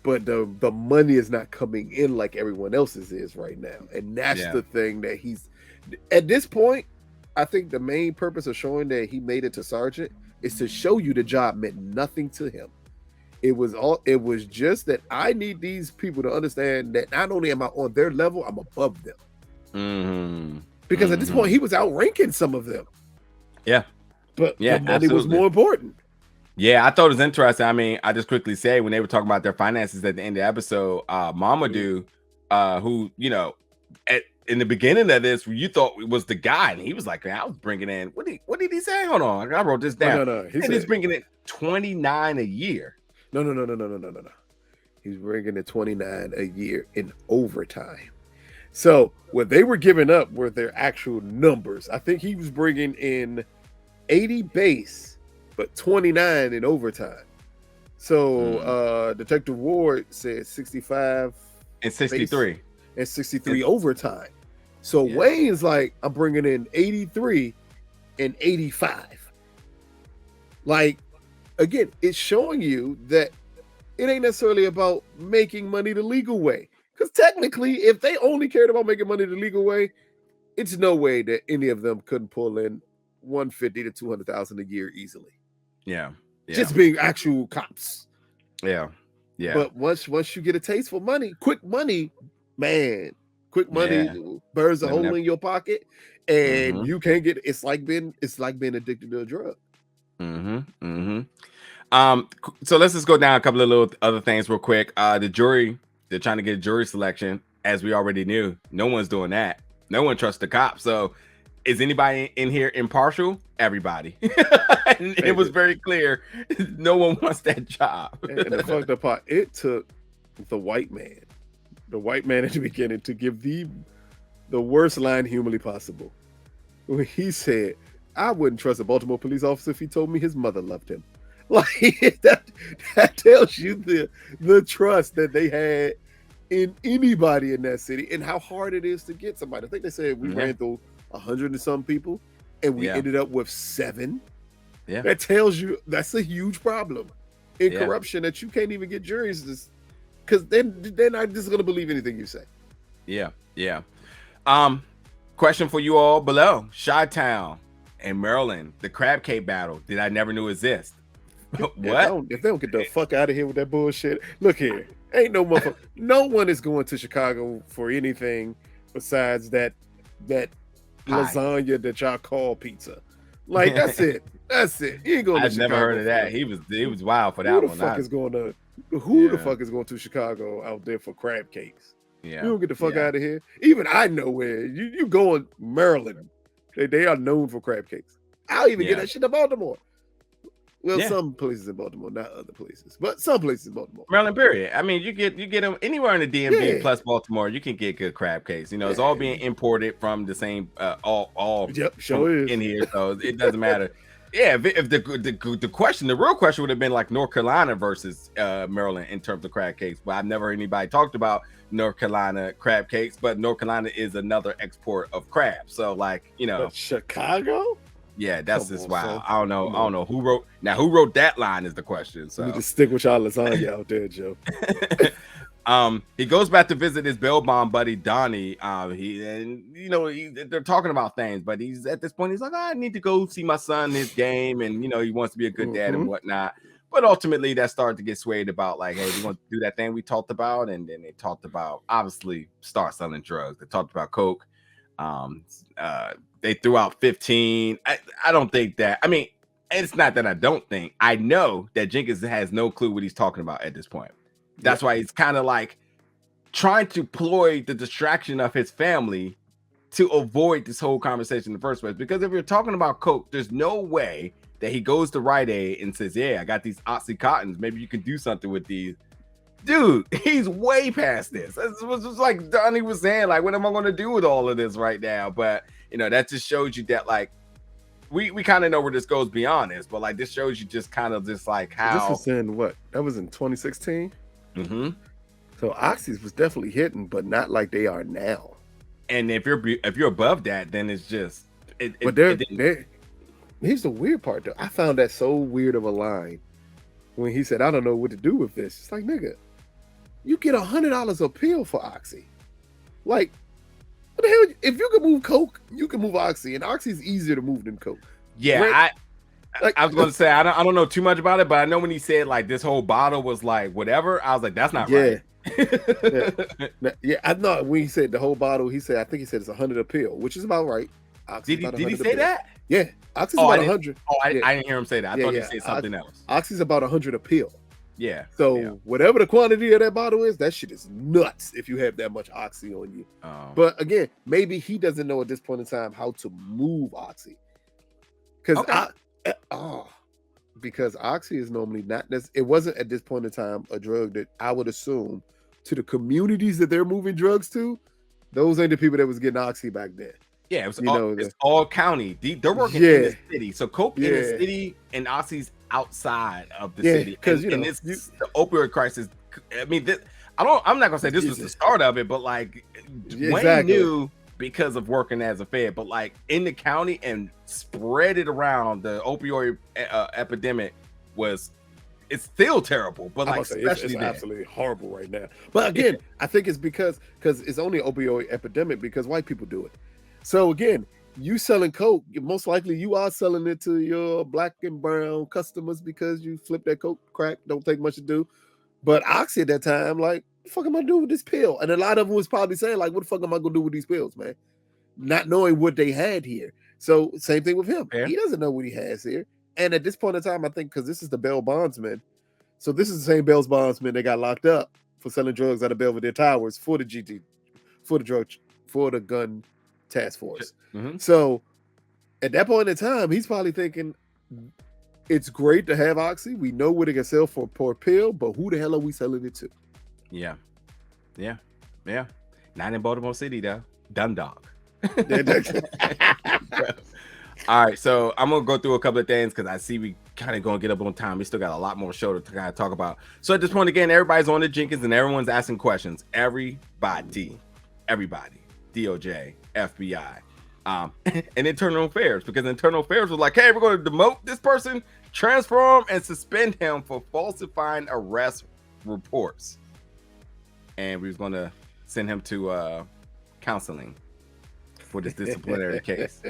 But the money is not coming in like everyone else's is right now. And that's the thing that he's, at this point, I think the main purpose of showing that he made it to sergeant is to show you the job meant nothing to him. It was just that I need these people to understand that not only am I on their level, I'm above them. Mm-hmm. Because at this point, he was outranking some of them. Yeah. But the money was more important. Yeah, I thought it was interesting. I mean, I just quickly say when they were talking about their finances at the end of the episode, Mamadou, who, you know, in the beginning of this, you thought it was the guy, and he was like, I was bringing in, what did he say? Hold on, I wrote this down. No. He's bringing in 29 a year. No. He's bringing in 29 a year in overtime. So what they were giving up were their actual numbers. I think he was bringing in 80 base, but 29 in overtime. So Detective Ward said 65 and 63 and 63 overtime. So Wayne's like, I'm bringing in 83 and 85. Like, again, it's showing you that it ain't necessarily about making money the legal way. Because technically, if they only cared about making money the legal way, it's no way that any of them couldn't pull in 150 to 200,000 a year easily. Yeah. Just being actual cops. Yeah. But once you get a taste for money, quick money burns a hole in your pocket, and you can't get. It's like being addicted to a drug. So let's just go down a couple of little other things real quick. The jury, they're trying to get a jury selection, as we already knew. No one's doing that. No one trusts the cops. So is anybody in here impartial? Everybody. And it was very clear. No one wants that job. And the fucked up part, it took the white man at the beginning to give the worst line humanly possible. When he said, I wouldn't trust a Baltimore police officer if he told me his mother loved him. Like that tells you the trust that they had in anybody in that city and how hard it is to get somebody. I think they said we ran through 100 and some people and we ended up with 7. Yeah. That tells you that's a huge problem in corruption, that you can't even get juries because they're not just going to believe anything you say. Yeah. Question for you all below. Chi-Town and Maryland, the crab cake battle. Did I never knew exist? What? If they don't get the fuck out of here with that bullshit, look here. Ain't no motherfucker. No one is going to Chicago for anything besides that lasagna that y'all call pizza. Like that's it. That's it. You ain't going to Chicago. I've never heard of that. He was wild for that one. Who the fuck is going to Chicago out there for crab cakes? Yeah. You don't get the fuck out of here. Even I know where you going. Maryland. They are known for crab cakes. I'll even get that shit to Baltimore. Well, some places in Baltimore, not other places, but some places in Baltimore. Maryland, period. I mean, you get them anywhere in the DMV plus Baltimore. You can get good crab cakes. You know, it's all being imported from the same all in here, so it doesn't matter. Yeah, if the real question would have been like North Carolina versus Maryland in terms of crab cakes, but I've never heard anybody talked about North Carolina crab cakes. But North Carolina is another export of crab, so like But Chicago. Yeah, that's just wild. I don't know who wrote that line is the question. So you need to stick with y'all lasagna out there, Joe. He goes back to visit his bail bond buddy Donnie. They're talking about things, but he's at this point, he's like, I need to go see my son in his game, and he wants to be a good dad and whatnot. But ultimately, that started to get swayed about like, hey, we want to do that thing we talked about, and then they talked about obviously start selling drugs. They talked about coke. They threw out 15. I don't think that. I mean, it's not that I don't think. I know that Jenkins has no clue what he's talking about at this point. That's why he's kind of like trying to ploy the distraction of his family to avoid this whole conversation in the first place. Because if you're talking about coke, there's no way that he goes to Rite Aid and says, yeah, I got these Oxycontins. Maybe you can do something with these. Dude, he's way past this. It's just like Donnie was saying, like, what am I going to do with all of this right now? But, that just shows you that, like, we kind of know where this goes beyond this, but, like, this shows you just kind of just, like, how... This was in what? That was in 2016? Mm-hmm. So Oxys was definitely hitting, but not like they are now. And if you're above that, then it's just... Here's the weird part, though. I found that so weird of a line when he said, I don't know what to do with this. It's like, nigga, you get $100 a pill for Oxy. Like, What the hell? If you can move coke, you can move oxy, and oxy is easier to move than coke. Yeah, I was going to say I don't know too much about it, but I know when he said like this whole bottle was like whatever, I was like, that's not right. Yeah, I know when he said the whole bottle, I think he said it's 100 a pill, which is about right. Did he say that? Yeah, oxy's about 100. I didn't hear him say that. I thought he said something else. Oxy's about 100 a pill. Yeah. So whatever the quantity of that bottle is, that shit is nuts if you have that much oxy on you. But again, maybe he doesn't know at this point in time how to move oxy. Because oxy is normally not it wasn't at this point in time a drug that I would assume to the communities that they're moving drugs to, those ain't the people that was getting oxy back then. Yeah, it's all county. They're working in the city. So coke in the city and oxy's outside of the city. Because the opioid crisis. I mean, I'm not gonna say this was the start of it, but like Wayne knew because of working as a Fed, but like in the county and spread it around, the opioid epidemic it's still terrible, but like especially it's absolutely horrible right now. But again, I think it's because it's only an opioid epidemic because white people do it. So again, you selling coke, most likely you are selling it to your black and brown customers because you flip that coke crack, don't take much to do. But oxy at that time, like, what the fuck am I doing with this pill? And a lot of them was probably saying, like, what the fuck am I gonna do with these pills, man? Not knowing what they had here. So same thing with him. Yeah. He doesn't know what he has here. And at this point in time, I think because this is the bail bondsman, so this is the same bail bondsman that got locked up for selling drugs out of Belvedere Towers for the gun task force. Mm-hmm. So at that point in time, he's probably thinking, it's great to have oxy. We know what it can sell for per pill, but who the hell are we selling it to? Yeah. Not in Baltimore City though. Dundalk. All right, so I'm gonna go through a couple of things because I see we kind of gonna get up on time. We still got a lot more show to kind of talk about. So at this point, again, everybody's on the Jenkins and everyone's asking questions. Everybody, DOJ, FBI, and internal affairs, because internal affairs was like, hey, we're going to demote this person, transfer him, and suspend him for falsifying arrest reports, and we was going to send him to counseling for this disciplinary case.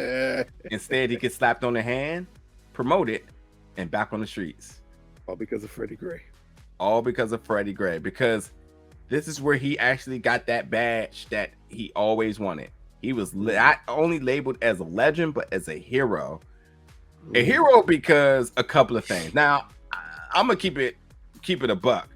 Instead, he gets slapped on the hand, promoted, and back on the streets. All because of Freddie Gray. All because of Freddie Gray, because this is where he actually got that badge that he always wanted. He was not only labeled as a legend, but as a hero. A hero because a couple of things. Now, I'm gonna keep it a buck.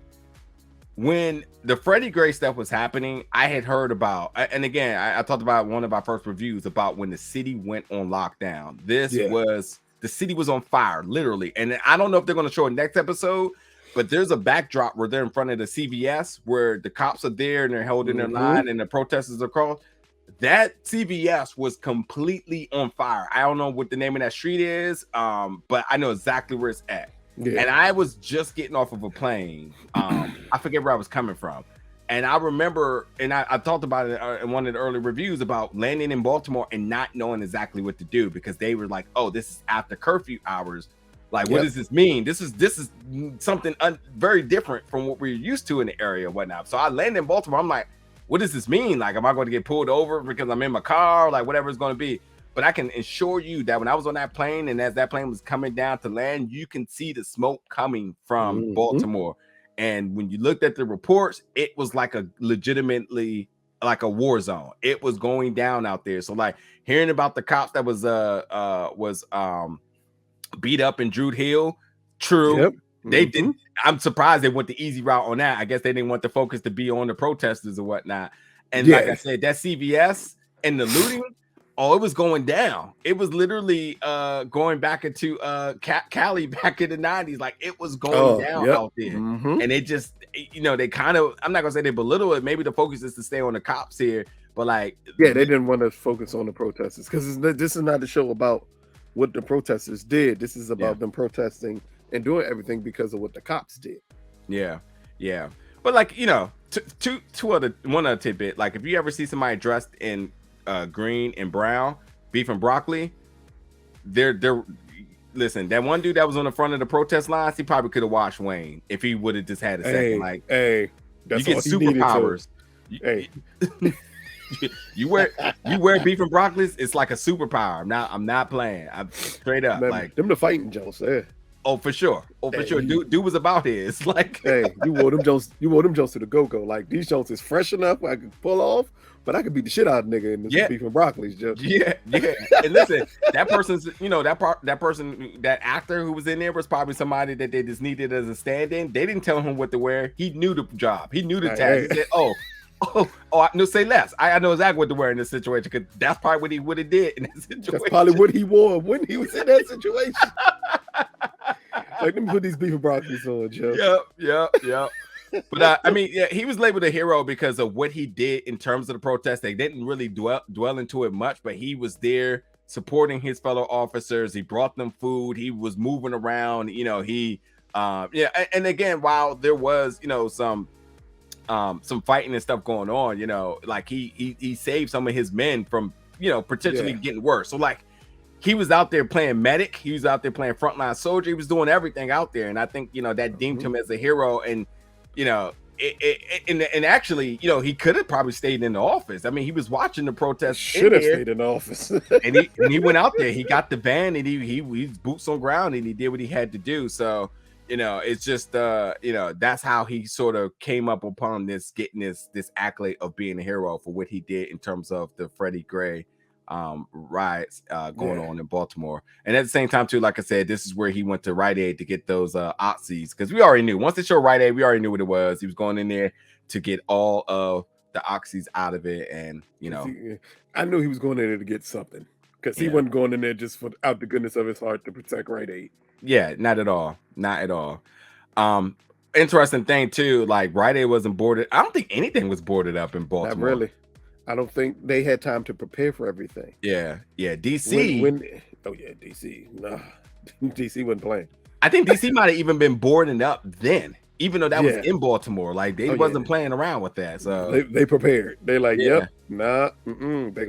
When the Freddie Gray stuff was happening, I had heard about, and again, I talked about one of our first reviews about when the city went on lockdown. The city was on fire, literally. And I don't know if they're going to show a next episode, but there's a backdrop where they're in front of the CVS where the cops are there and they're holding their line and the protesters are across. That CVS was completely on fire. I don't know what the name of that street is, but I know exactly where it's at. Yeah. And I was just getting off of a plane. I forget where I was coming from. And I remember, and I talked about it in one of the early reviews about landing in Baltimore and not knowing exactly what to do because they were like, oh, this is after curfew hours. Like, what does this mean? This is something very different from what we're used to in the area and whatnot. So I landed in Baltimore. I'm like, what does this mean? Like, am I going to get pulled over because I'm in my car? Like, whatever it's going to be. But I can assure you that when I was on that plane and as that plane was coming down to land, you can see the smoke coming from Baltimore. And when you looked at the reports, it was like legitimately like a war zone. It was going down out there. So like hearing about the cops that was beat up in Druid Hill, true. Yep. They didn't. I'm surprised they went the easy route on that. I guess they didn't want the focus to be on the protesters or whatnot. And like I said, that CVS and the looting, it was going down. It was literally going back into Cali back in the 90s. Like it was going down out there. And it just, they kind of, I'm not gonna say they belittle it. Maybe the focus is to stay on the cops here, but like, they didn't want to focus on the protesters because this is not the show about what the protesters did. This is about them protesting and doing everything because of what the cops did. Yeah. But like, one other tidbit. Like if you ever see somebody dressed in green and brown, beef and broccoli, they're listen, that one dude that was on the front of the protest lines, he probably could have watched Wayne if he would have just had a second. That's you get superpowers. You wear beef and broccoli, it's like a superpower. I'm not playing. I'm straight up. Man, like them the fighting Jones there. Oh, for sure. Dude was about his. Like, hey, you wore them Jones to the go-go. Like, these Jones is fresh enough I could pull off, but I could beat the shit out of nigga in this beef and broccoli. Yeah. And listen, that person's, that actor who was in there was probably somebody that they just needed as a stand-in. They didn't tell him what to wear. He knew the job. He knew the task. He said, no, say less. I know exactly what to wear in this situation, because that's probably what he would have did in this situation. That's probably what he wore when he was in that situation. Like, let me put these beef and broccoli on, Joe. Yep. But I mean, he was labeled a hero because of what he did in terms of the protest. They didn't really dwell into it much, but he was there supporting his fellow officers. He brought them food. He was moving around. And again, while there was some fighting and stuff going on, like he saved some of his men from potentially getting worse. So like, he was out there playing medic. He was out there playing frontline soldier. He was doing everything out there, and I think that deemed him as a hero. And and actually, he could have probably stayed in the office. I mean, he was watching the protest. Should have stayed in the office. and he went out there. He got the van, and he boots on ground, and he did what he had to do. So it's just that's how he sort of came up upon getting this accolade of being a hero for what he did in terms of the Freddie Gray riots going on in Baltimore. And at the same time too, like I said, this is where he went to Rite Aid to get those Oxys, because we already knew once they showed Rite Aid, we already knew what it was. He was going in there to get all of the Oxys out of it. And I knew he was going in there to get something, because he wasn't going in there just for out the goodness of his heart to protect Rite Aid. Not at all. Interesting thing too, like Rite Aid wasn't boarded. I don't think anything was boarded up in Baltimore. Not really. I don't think they had time to prepare for everything. Yeah. DC. DC. Nah, DC wasn't playing. I think DC might have even been boarding up then, even though that was in Baltimore. Like, they wasn't playing around with that. So they prepared. They're like, they're gonna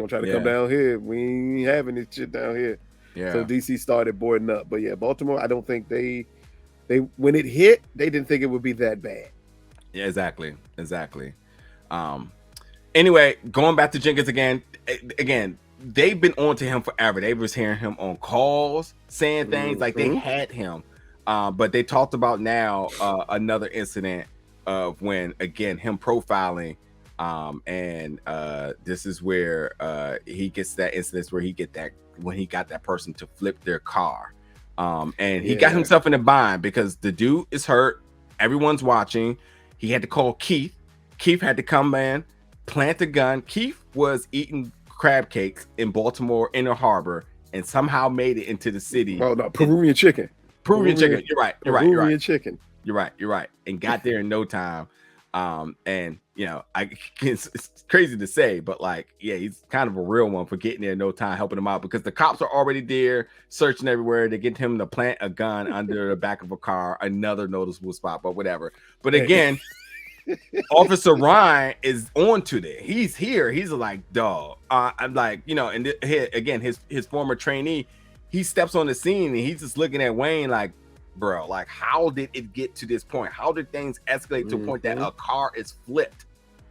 try to come down here. We ain't having this shit down here. Yeah. So DC started boarding up. But Baltimore, I don't think they when it hit, they didn't think it would be that bad. Yeah, exactly. Anyway, going back to Jenkins again, they've been on to him forever. They was hearing him on calls, saying things like they had him. But they talked about now another incident of when, again, him profiling. And this is where he gets that incident where when he got that person to flip their car. And he got himself in a bind because the dude is hurt. Everyone's watching. He had to call Keith. Keith had to come in, plant a gun. Keith was eating crab cakes in Baltimore Inner Harbor and somehow made it into the city. Oh no, Peruvian chicken. Peruvian chicken. You're right. Peruvian chicken. You're right. And got there in no time. And it's crazy to say, but he's kind of a real one for getting there in no time, helping him out, because the cops are already there searching everywhere. They get him to plant a gun under the back of a car, another noticeable spot, but whatever. But again, Officer Ryan is on to that. He's here. He's like, dog. I'm like, and again, his former trainee, he steps on the scene and he's just looking at Wayne like, bro, like, how did it get to this point? How did things escalate to a point that a car is flipped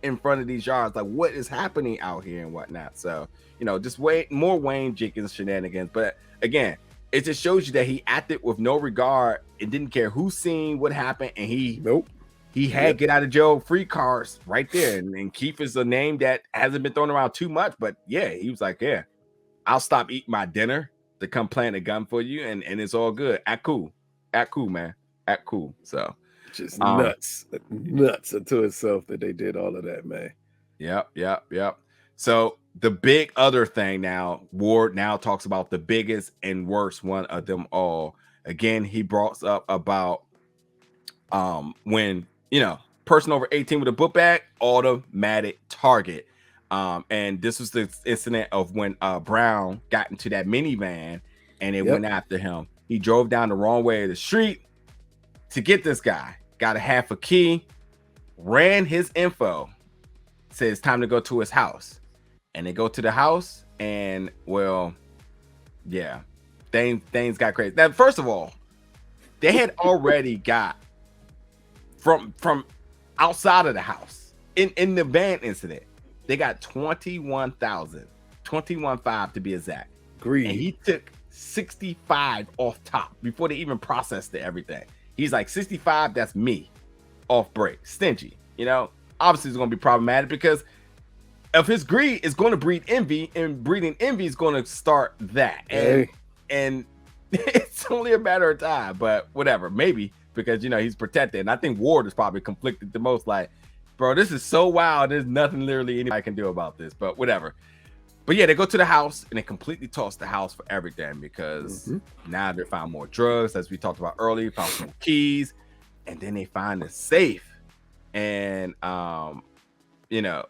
in front of these yards? Like, what is happening out here and whatnot? So, just more Wayne Jenkins shenanigans. But again, it just shows you that he acted with no regard and didn't care who's seen what happened. And he had get out of jail free cards right there. And Keith is a name that hasn't been thrown around too much. But he was like, I'll stop eating my dinner to come plant a gun for you. And it's all good. Act cool, man. Act cool. So just nuts unto itself that they did all of that, man. Yep. So the big other thing now, Ward now talks about the biggest and worst one of them all. Again, he brought up about when person over 18 with a book bag, automatic target. And this was the incident of when Brown got into that minivan and it went after him. He drove down the wrong way of the street to get this guy, got a half a key, ran his info, said it's time to go to his house. And they go to the house and things got crazy. Now, first of all, they had already got from outside of the house in the van incident. They got 21,000, 21.5 to be exact. Greed. And he took 65 off top before they even processed everything. He's like 65. That's me off break. Stingy. You know, obviously it's going to be problematic because of his greed is going to breed envy, and breeding envy is going to start that. And it's only a matter of time, but whatever, maybe because, you know, he's protected. And I think Ward is probably conflicted the most. Like, bro, this is so wild. There's nothing literally anybody can do about this, but whatever. But yeah, they go to the house and they completely toss the house for everything because now they found more drugs, as we talked about earlier, found some keys, and then they find the safe. And, you know,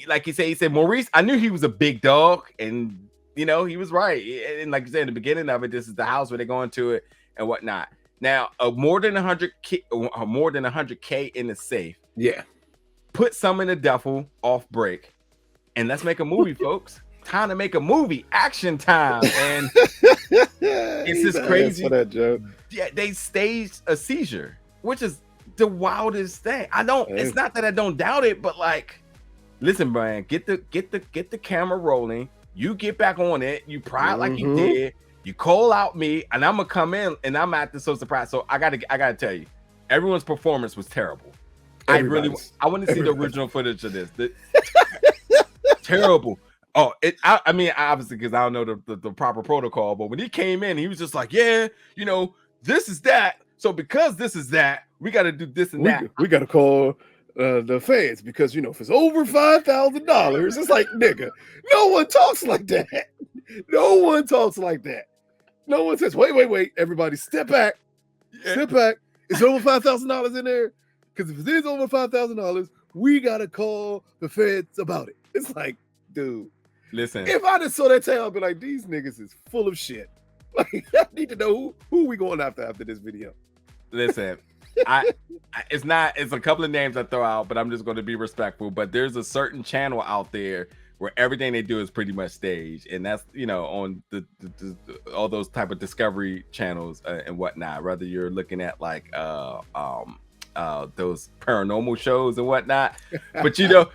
like he said, Maurice, I knew he was a big dog, and, you know, he was right. And like you said in the beginning of it, this is the house where they go into it and whatnot. Now, more than 100K in the safe. Yeah. Put some in the duffel off break, and let's make a movie, folks. Time to make a movie. Action time. And it's just crazy. For that joke. Yeah, they staged a seizure, which is the wildest thing. It's not that I don't doubt it, but like, listen, Brian, get the camera rolling. You get back on it. You pry it like you did. You call out me, and I'm gonna come in, and I'm acting so surprised. So I gotta tell you, everyone's performance was terrible. I want to see the original footage of this. Terrible. Oh, I mean, obviously, because I don't know the proper protocol, but when he came in, he was just like, yeah, you know, this is that. So because this is that, we got to do this and that. We got to call the feds because, you know, if it's over $5,000, it's like, nigga, no one talks like that. No one talks like that. No one says, wait, everybody step back. Yeah. Step back. It's over $5,000 in there. Because if it is over $5,000, we got to call the feds about it. It's like, dude. Listen. If I just saw that tail, I'd be like, these niggas is full of shit. Like, I need to know who we going after this video. Listen, it's a couple of names I throw out, but I'm just going to be respectful. But there's a certain channel out there where everything they do is pretty much staged, and that's, you know, on the all those type of Discovery channels and whatnot. Whether you're looking at like those paranormal shows and whatnot, but you know,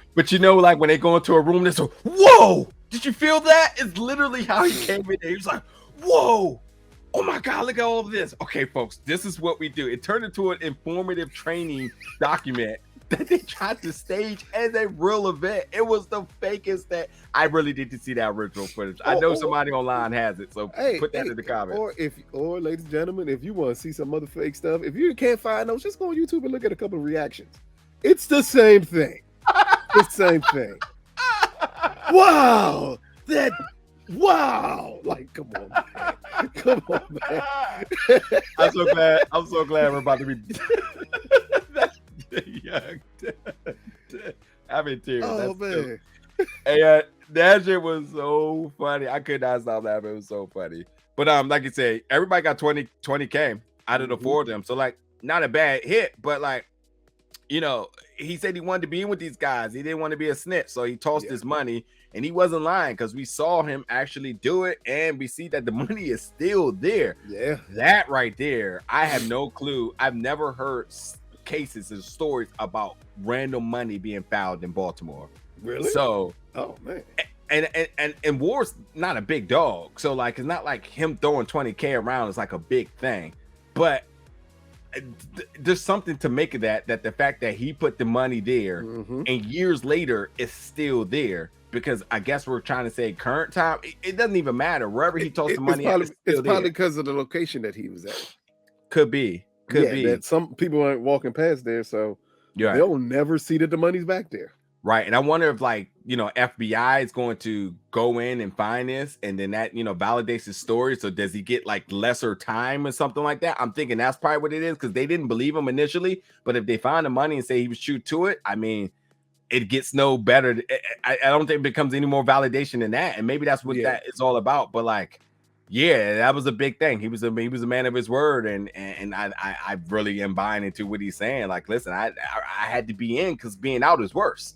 like when they go into a room, they're so, whoa, did you feel that? It's literally how he came in there. He was like, whoa. Oh my God, look at all of this. Okay, folks, this is what we do. It turned into an informative training document that they tried to stage as a real event. It was the fakest that I really need to see that original footage. I know somebody online has it, so put that in the comments. Or ladies and gentlemen, if you want to see some other fake stuff, if you can't find those, just go on YouTube and look at a couple of reactions. It's the same thing. The same thing. Wow. Wow. Like, come on, man. Come on, man. I'm so glad we're about to be young. I'm in tears. Oh, man. Hey, that shit was so funny. I could not stop laughing. It was so funny. But like you said, everybody got 20K out of the four of them. So like, not a bad hit, but like, you know, he said he wanted to be in with these guys. He didn't want to be a snitch, so he tossed his money, and he wasn't lying because we saw him actually do it, and we see that the money is still there. Yeah, that right there, I have no clue. I've never heard cases and stories about random money being found in Baltimore. Really? So, oh man. And Ward's not a big dog, so like it's not like him throwing 20K around is like a big thing, but there's something to make of that the fact that he put the money there and years later it's still there, because I guess we're trying to say current time, it doesn't even matter wherever he tossed the money it's probably because of the location that he was at. Could be that some people aren't walking past there, so they'll never see that the money's back there. Right. And I wonder if, like, you know, FBI is going to go in and find this, and then that, you know, validates his story. So does he get like lesser time or something like that? I'm thinking that's probably what it is, because they didn't believe him initially. But if they find the money and say he was true to it, I mean, it gets no better. I don't think it becomes any more validation than that. And maybe that's what that is all about. But like, yeah, that was a big thing. He was a man of his word, and I really am buying into what he's saying. Like, listen, I had to be in because being out is worse,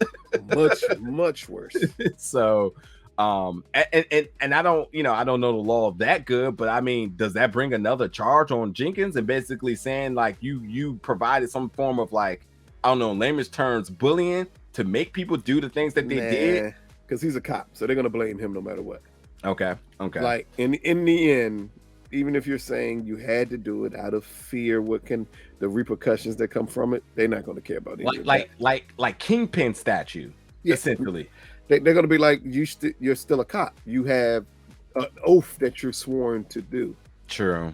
much worse. So, and I don't know the law of that good, but I mean, does that bring another charge on Jenkins and basically saying like you provided some form of, like, I don't know, in layman's terms, bullying to make people do the things that they did? Because he's a cop, so they're gonna blame him no matter what. Okay. Like in the end, even if you're saying you had to do it out of fear, what can the repercussions that come from it? They're not gonna care about it. Like Kingpin statue, essentially. They're gonna be like, you're still a cop. You have an oath that you're sworn to do. True.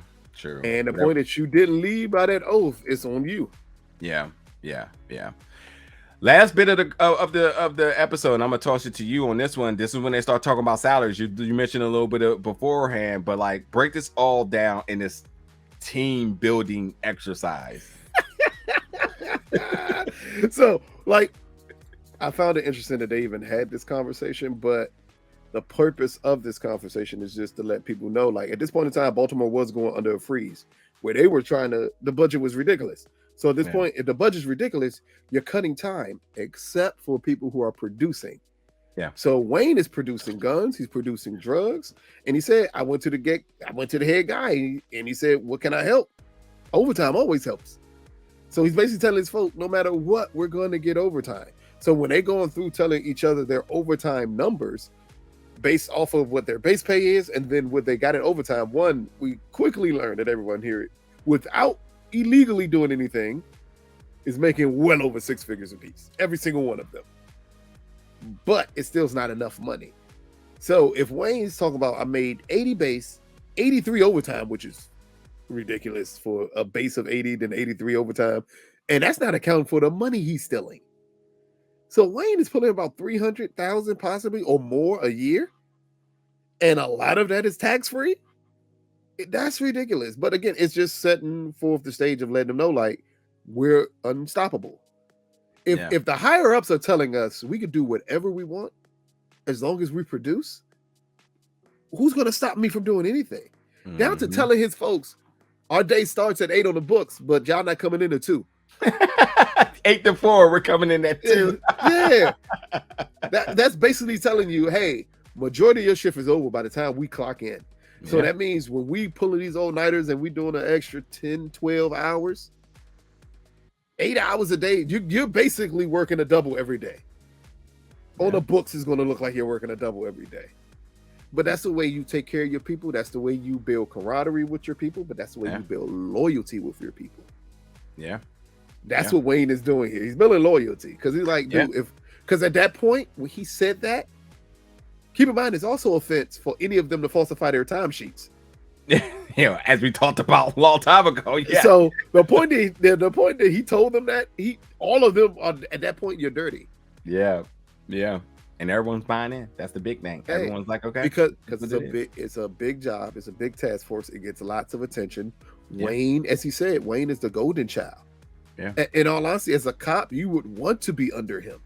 And the point that you didn't leave by that oath is on you. Yeah. Last bit of the episode, and I'm gonna toss it to you on this one. This is when they start talking about salaries. You mentioned a little bit of beforehand, but like break this all down in this team building exercise. So, like, I found it interesting that they even had this conversation, but the purpose of this conversation is just to let people know, like, at this point in time, Baltimore was going under a freeze where they were the budget was ridiculous. So at this point, if the budget's ridiculous, you're cutting time, except for people who are producing. Yeah. So Wayne is producing guns, he's producing drugs, and he said, I went to the head guy, and he said, what can I help? Overtime always helps. So he's basically telling his folk, no matter what, we're going to get overtime. So when they're going through telling each other their overtime numbers based off of what their base pay is and then what they got in overtime, one, we quickly learned that everyone here, without illegally doing anything, is making well over six figures apiece. Every single one of them. But it still's not enough money. So if Wayne's talking about, I made 80 base, 83 overtime, which is ridiculous for a base of 80, then 83 overtime, and that's not accounting for the money he's stealing. So Wayne is pulling about 300,000 possibly or more a year, and a lot of that is tax-free. That's ridiculous. But again, it's just setting forth the stage of letting them know, like, we're unstoppable. If the higher ups are telling us we could do whatever we want as long as we produce, who's going to stop me from doing anything? Mm-hmm. Down to telling his folks, our day starts at 8 on the books, but y'all not coming in at 2. 8 to 4, we're coming in at 2. Yeah. That's basically telling you, hey, majority of your shift is over by the time we clock in. So that means when we pulling these all-nighters and we doing an extra 10, 12 hours, 8 hours a day, you're basically working a double every day. On the books is going to look like you're working a double every day. But that's the way you take care of your people. That's the way you build camaraderie with your people. But that's the way you build loyalty with your people. Yeah. That's what Wayne is doing here. He's building loyalty. Because he's like, dude, because at that point, when he said that, keep in mind, it's also offense for any of them to falsify their timesheets. As we talked about a long time ago. Yeah. So the point that he told them that, all of them are at that point, you're dirty. Yeah. And everyone's buying in. That's the big thing. Everyone's like, okay. Because it's a big job. It's a big task force. It gets lots of attention. Wayne, as he said, Wayne is the golden child. Yeah. In all honesty, as a cop, you would want to be under him.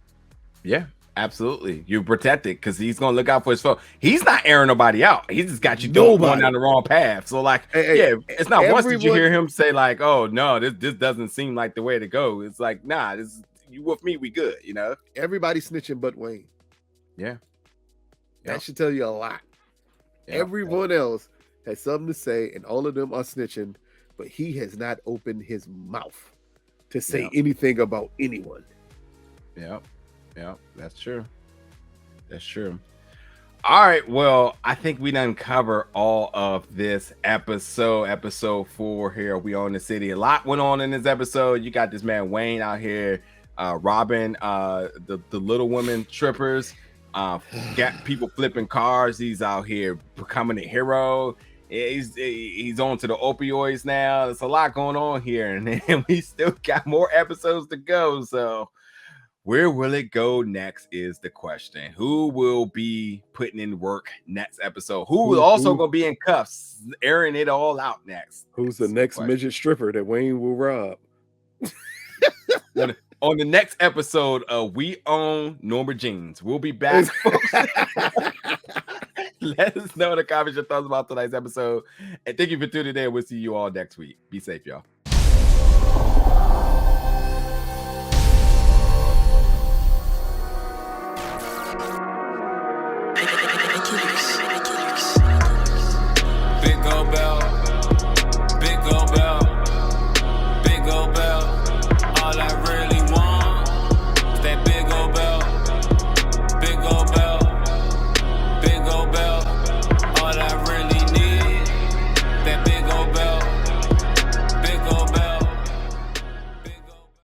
Yeah, absolutely. You're protected because he's going to look out for his phone. He's not airing nobody out. He just got you going down the wrong path. So like, it's not once did you hear him say like, oh no, this doesn't seem like the way to go. It's like, nah, you with me, we good, you know? Everybody snitching but Wayne. Yeah. That should tell you a lot. Everyone else has something to say, and all of them are snitching, but he has not opened his mouth to say anything about anyone. Yeah, that's true. All right, well, I think we done cover all of this episode 4 here. We own the city. A lot went on in this episode. You got this man Wayne out here robbing the little women strippers, got people flipping cars. He's out here becoming a hero. He's on to the opioids now. There's a lot going on here, and we still got more episodes to go. So where will it go next is the question. Who will be putting in work next episode? Who is also going to be in cuffs, airing it all out next? Who's the next midget stripper that Wayne will rob? On the next episode of We Own Norma Jeans. We'll be back, folks. Let us know in the comments your thoughts about tonight's episode. And thank you for tuning in. We'll see you all next week. Be safe, y'all.